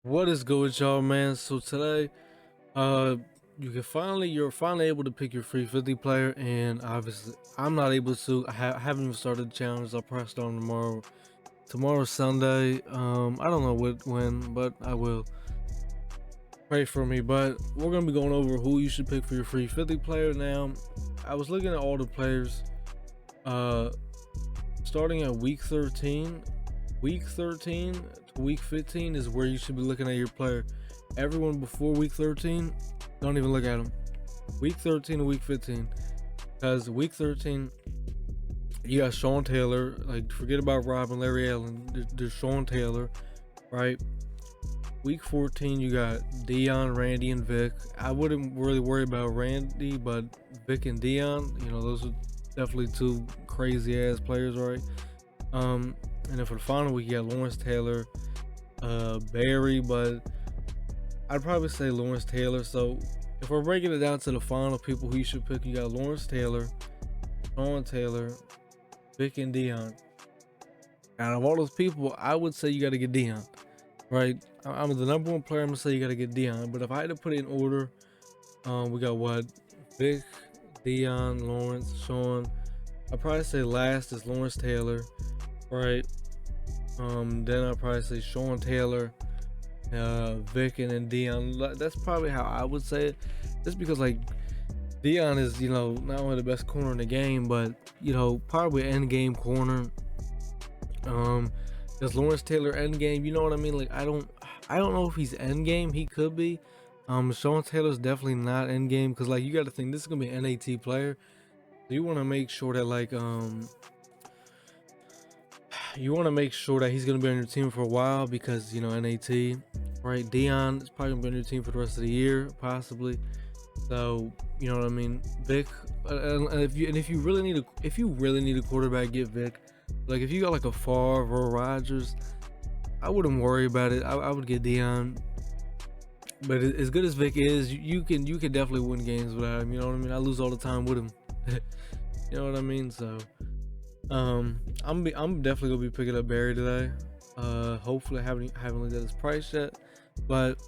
What is good with y'all, man? So today, uh, you're finally able to pick your free 50 player, and obviously I'm not able to. I haven't even started the challenge. I'll press on tomorrow. Tomorrow's Sunday. I don't know when, but I will. Pray for me. But we're gonna be going over who you should pick for your free 50 player. Now, I was looking at all the players. Uh, Starting at week 13. Week 13 to week 15 is where you should be looking at your player. Everyone before week 13, don't even look at them. Week 13 to week 15. Because week 13, you got Sean Taylor. Like, forget about Rob and Larry Allen. There's Sean Taylor, right? Week 14, you got Dion, Randy, and Vic. I wouldn't really worry about Randy, but Vic and Dion, those are definitely two crazy ass players, right? And then for the final week, you got Lawrence Taylor, Barry, but I'd probably say Lawrence Taylor. So if we're breaking it down to the final people who you should pick, you got Lawrence Taylor, Sean Taylor, Vic, and Dion. Out of all those people, I would say you got to get Dion, right? I'm the number one player. I'm gonna say you got to get Dion. But if I had to put it in order, we got what? Vic, Dion, Lawrence, Sean. I'd probably say last is Lawrence Taylor, right? Then I'd probably say Sean Taylor, Vic, and then Dion. That's probably how I would say it. Just because like Dion is, not only the best corner in the game, but probably end game corner. Um, does Lawrence Taylor end game? You know what I mean? Like I don't know if he's end game. He could be. Sean Taylor's definitely not end game because like you got to think this is gonna be an NAT player. So you want to make sure that you want to make sure that he's going to be on your team for a while because NAT, right? Dion is probably going to be on your team for the rest of the year, possibly. So you know what I mean. Vic, and if you really need a quarterback, get Vic. Like if you got like a Favre or Rodgers, I wouldn't worry about it. I would get Dion. But as good as Vic is, you can definitely win games without him. You know what I mean? I lose all the time with him. You know what I mean? So I'm definitely gonna be picking up Barry today. Hopefully I haven't looked at his price yet, but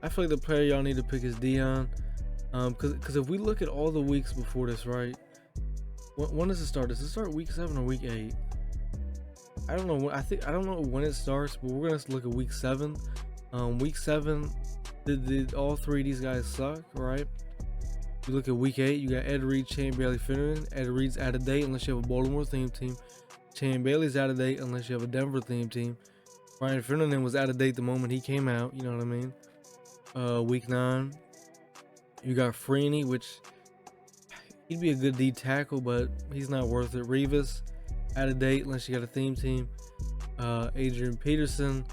I feel like the player y'all need to pick is Dion. Because if we look at all the weeks before this, right? When does it start? Does it start week 7 or week 8? I don't know. I don't know when it starts, but we're gonna look at week 7. Week 7, did all three of these guys suck, right? You look at week 8, you got Ed Reed, Shane Bailey, Finneran. Ed Reed's out of date unless you have a Baltimore theme team. Shane Bailey's out of date unless you have a Denver theme team. Ryan Finneran was out of date the moment he came out, you know what I mean? Week 9, you got Freeney, which he'd be a good D tackle, but he's not worth it. Revis, out of date unless you got a theme team. Adrian Peterson,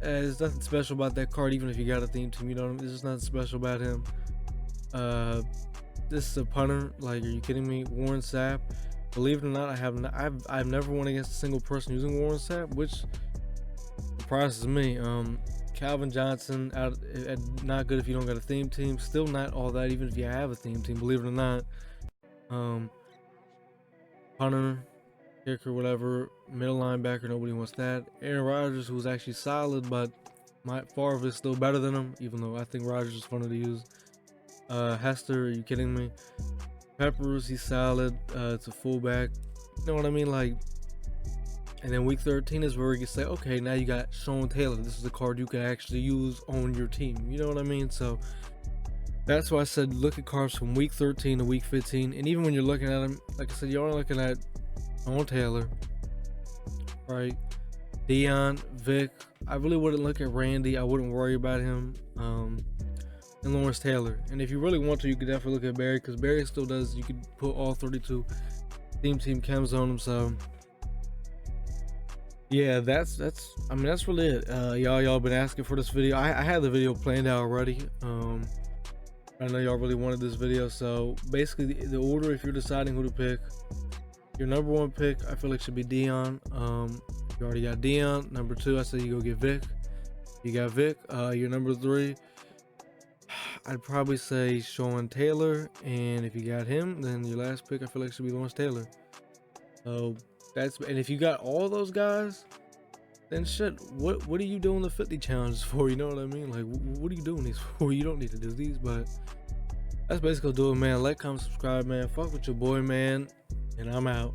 there's nothing special about that card, even if you got a theme team, you know what I mean? There's just nothing special about him. This is a punter. Like, are you kidding me? Warren Sapp. Believe it or not, I've never won against a single person using Warren Sapp, which surprises me. Calvin Johnson not good if you don't got a theme team. Still not all that even if you have a theme team. Believe it or not. Punter, kicker, whatever. Middle linebacker, nobody wants that. Aaron Rodgers, who's actually solid, but my Favre is still better than him, even though I think Rodgers is funny to use. Hester, are you kidding me? Peppers, he's solid. It's a fullback. You know what I mean? Like, and then week 13 is where you can say, okay, now you got Sean Taylor. This is a card you can actually use on your team. You know what I mean? So that's why I said look at cards from week 13 to week 15. And even when you're looking at them, like I said, you're only looking at Sean Taylor, right? Dion, Vic. I really wouldn't look at Randy. I wouldn't worry about him. And Lawrence Taylor. And if you really want to, you could definitely look at Barry because Barry still does. You could put all 32 team chems on him. So yeah, that's really it. Y'all been asking for this video. I had the video planned out already. I know y'all really wanted this video. So basically, the order, if you're deciding who to pick, your number one pick I feel like should be Dion. You already got Dion. Number 2, I say you go get Vic. You got Vic. Your number 3, I'd probably say Sean Taylor, and if you got him, then your last pick I feel like should be Lawrence Taylor. So and if you got all those guys, then shit, what are you doing the 50 challenges for? You know what I mean? Like, what are you doing these for? You don't need to do these, but that's basically do it, man. Like, comment, subscribe, man. Fuck with your boy, man, and I'm out.